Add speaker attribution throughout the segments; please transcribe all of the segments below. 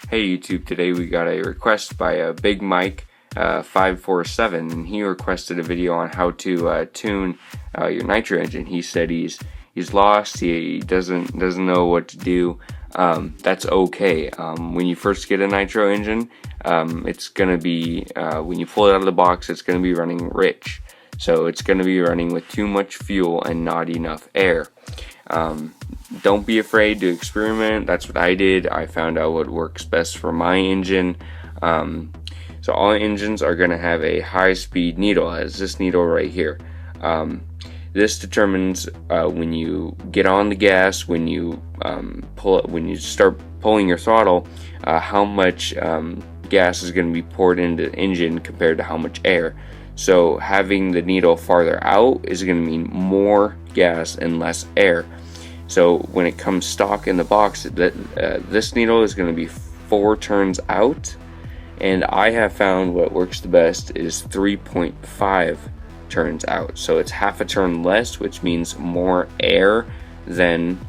Speaker 1: Hey YouTube, today we got a request by Big Mike 547, and he requested a video on how to tune your nitro engine. He said he's lost, he doesn't know what to do. That's okay. When you first get a nitro engine, it's gonna be when you pull it out of the box, it's gonna be running rich. So it's gonna be running with too much fuel and not enough air. Don't be afraid to experiment. That's what I did. I found out what works best for my engine. So all engines are going to have a high-speed needle, as this needle right here. This determines when you get on the gas, when you start pulling your throttle, how much gas is going to be poured into the engine compared to how much air. So having the needle farther out is going to mean more gas and less air. So when it comes stock in the box, this needle is going to be 4 turns out, and I have found what works the best is 3.5 turns out. So it's half a turn less, which means more air than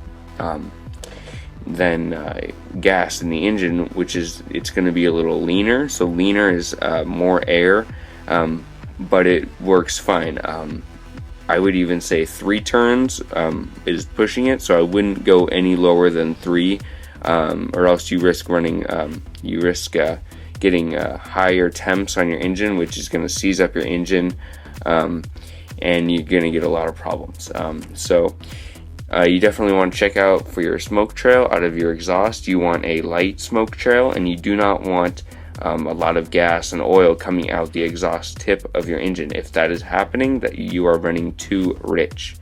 Speaker 1: gas in the engine, which is it's going to be a little leaner. So leaner is more air, but it works fine. I would even say 3 turns is pushing it, so I wouldn't go any lower than 3, or else you risk getting higher temps on your engine, which is going to seize up your engine, and you're going to get a lot of problems. So you definitely want to check out for your smoke trail out of your exhaust. You want a light smoke trail, and you do not want a lot of gas and oil coming out the exhaust tip of your engine. If that is happening, that you are running too rich.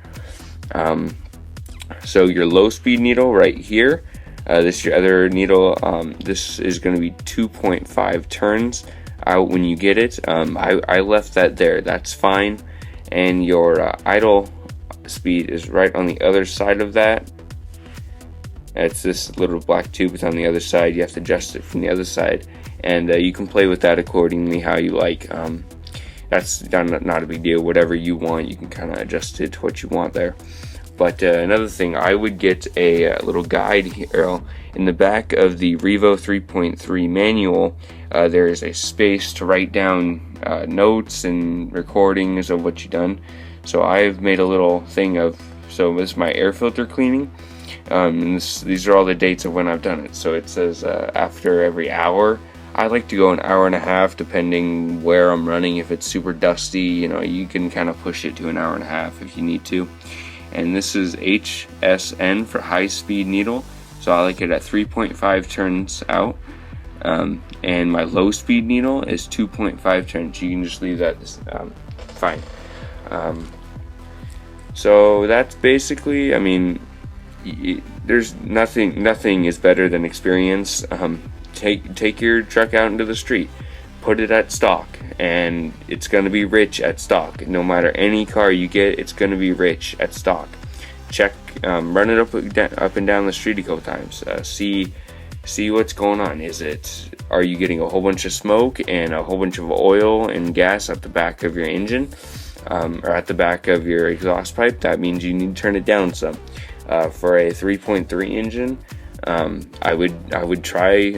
Speaker 1: So your low speed needle right here, this is your other needle. This is going to be 2.5 turns out when you get it. I left that there, that's fine. And your idle speed is right on the other side of that. It's this little black tube, it's on the other side. You have to adjust it from the other side, and you can play with that accordingly how you like. That's not a big deal. Whatever you want, you can kind of adjust it to what you want there. But another thing, I would get a little guide here. In the back of the Revo 3.3 manual, there is a space to write down notes and recordings of what you've done. So I've made a little thing of, so this is my air filter cleaning. And these are all the dates of when I've done it. So it says after every hour. I like to go an hour and a half depending where I'm running. If it's super dusty, you can kind of push it to an hour and a half if you need to. And this is HSN for high speed needle. So I like it at 3.5 turns out. And my low speed needle is 2.5 turns. You can just leave that fine. So that's basically, there's nothing is better than experience. Take your truck out into the street, put it at stock, and it's going to be rich at stock. No matter any car you get, it's going to be rich at stock. Check, run it up and down the street a couple times. See what's going on. Are you getting a whole bunch of smoke and a whole bunch of oil and gas at the back of your engine, or at the back of your exhaust pipe? That means you need to turn it down some. For a 3.3 engine, I would try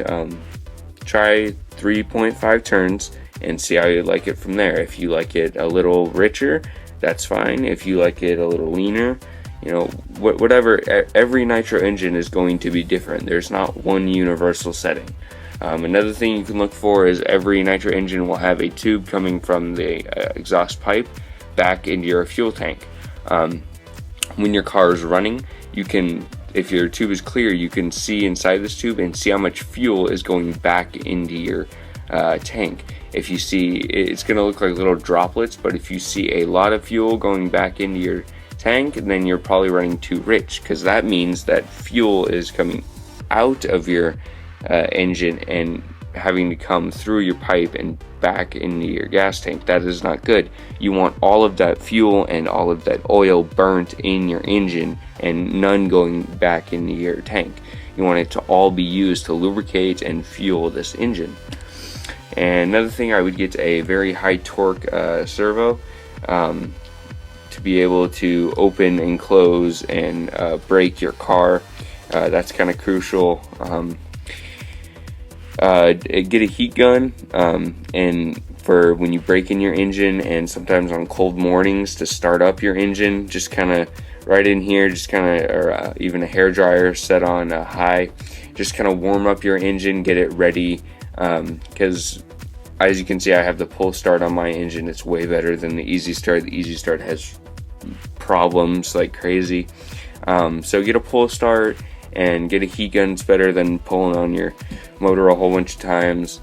Speaker 1: 3.5 turns and see how you like it from there. If you like it a little richer, that's fine. If you like it a little leaner, whatever. Every nitro engine is going to be different. There's not one universal setting. Another thing you can look for is every nitro engine will have a tube coming from the exhaust pipe back into your fuel tank. When your car is running, you can, if your tube is clear, you can see inside this tube and see how much fuel is going back into your tank. If you see, it's going to look like little droplets, but if you see a lot of fuel going back into your tank, then you're probably running too rich, because that means that fuel is coming out of your engine and having to come through your pipe and back into your gas tank. That is not good. You want all of that fuel and all of that oil burnt in your engine and none going back into your tank. You want it to all be used to lubricate and fuel this engine. And another thing, I would get a very high torque servo to be able to open and close and brake your car. That's kind of crucial. get a heat gun, and for when you break in your engine, and sometimes on cold mornings to start up your engine, just kind of right in here, just kind of, or even a hair dryer set on high, just kind of warm up your engine, get it ready, because as you can see, I have the pull start on my engine. It's way better than the easy start. The easy start has problems like crazy. So get a pull start and get a heat gun. It's better than pulling on your motor a whole bunch of times.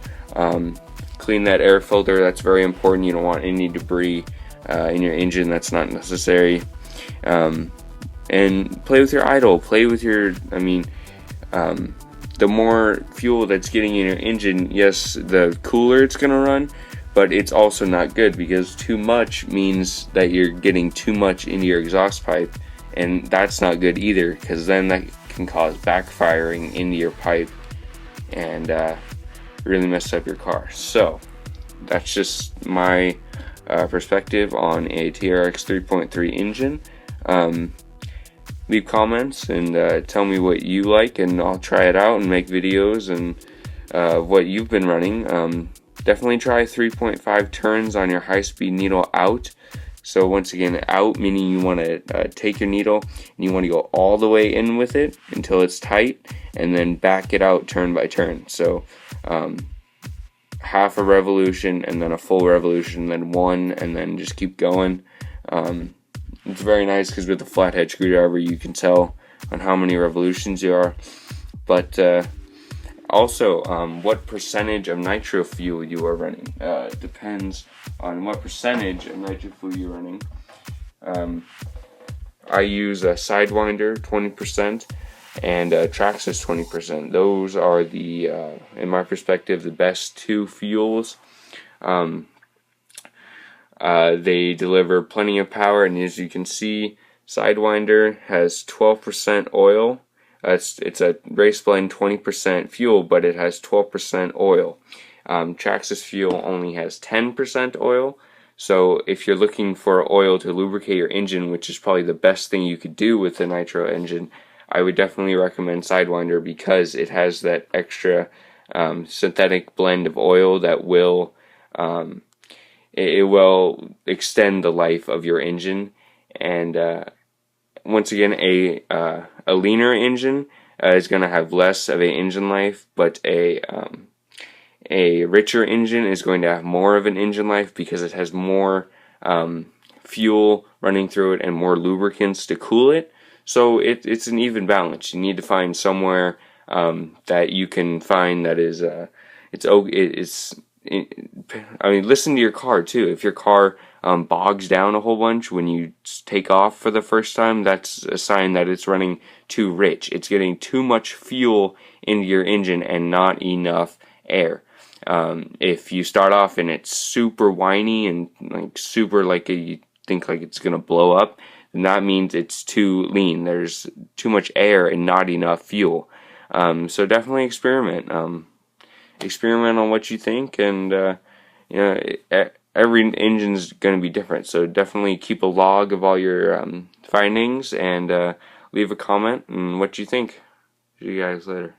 Speaker 1: Clean that air filter. That's very important. You don't want any debris in your engine. That's not necessary. And play with your idle. Play with your, the more fuel that's getting in your engine, yes, the cooler it's going to run, but it's also not good, because too much means that you're getting too much into your exhaust pipe, and that's not good either, because then that can cause backfiring into your pipe and really mess up your car. So that's just my perspective on a TRX 3.3 engine. Leave comments and tell me what you like, and I'll try it out and make videos and what you've been running. Definitely try 3.5 turns on your high-speed needle out. So once again, out meaning you want to take your needle and you want to go all the way in with it until it's tight, and then back it out turn by turn. So half a revolution and then a full revolution, then one, and then just keep going. It's very nice because with the flathead screwdriver you can tell on how many revolutions you are. But also, what percentage of nitro fuel you are running depends on what percentage of nitro fuel you're running. I use a Sidewinder 20% and Traxxas 20%. Those are the, in my perspective, the best two fuels. They deliver plenty of power, and as you can see, Sidewinder has 12% oil. It's a race blend 20% fuel, but it has 12% oil. Traxxas fuel only has 10% oil. So if you're looking for oil to lubricate your engine, which is probably the best thing you could do with a nitro engine, I would definitely recommend Sidewinder, because it has that extra synthetic blend of oil that will it will extend the life of your engine. And once again, a leaner engine is going to have less of an engine life, but a richer engine is going to have more of an engine life, because it has more fuel running through it and more lubricants to cool it. So it's an even balance. You need to find somewhere that you can find that is listen to your car too. If your car bogs down a whole bunch when you take off for the first time, that's a sign that it's running too rich. It's getting too much fuel into your engine and not enough air. If you start off and it's super whiny and you think like it's gonna blow up, then that means it's too lean. There's too much air and not enough fuel. So definitely experiment. Experiment on what you think, and every engine's going to be different, so definitely keep a log of all your findings, and leave a comment on what you think. See you guys later.